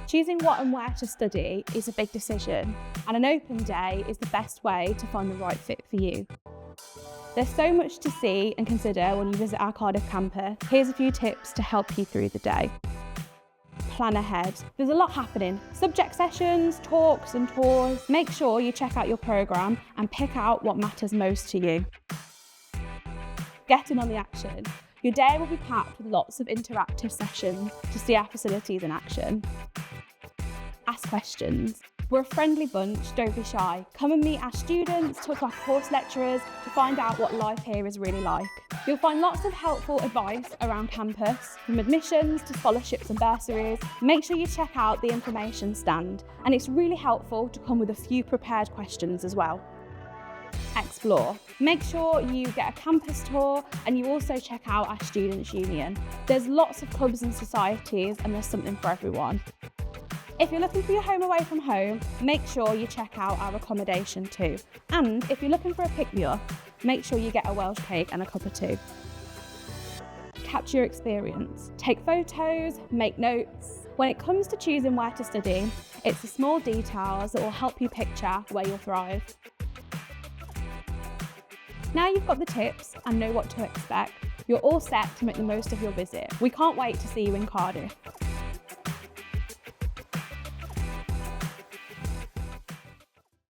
Choosing what and where to study is a big decision, and an open day is the best way to find the right fit for you. There's so much to see and consider when you visit our Cardiff campus. Here's a few tips to help you through the day. Plan ahead. There's a lot happening. Subject sessions, talks and tours. Make sure you check out your programme and pick out what matters most to you. Get in on the action. Your day will be packed with lots of interactive sessions to see our facilities in action. Ask questions. We're a friendly bunch, don't be shy. Come and meet our students, talk to our course lecturers to find out what life here is really like. You'll find lots of helpful advice around campus, from admissions to scholarships and bursaries. Make sure you check out the information stand, and it's really helpful to come with a few prepared questions as well. Explore. Make sure you get a campus tour and you also check out our Students' Union. There's lots of clubs and societies and there's something for everyone. If you're looking for your home away from home, make sure you check out our accommodation too. And if you're looking for a pick-me-up, make sure you get a Welsh cake and a cup of tea. Capture your experience. Take photos, make notes. When it comes to choosing where to study, it's the small details that will help you picture where you'll thrive. Now you've got the tips and know what to expect, you're all set to make the most of your visit. We can't wait to see you in Cardiff.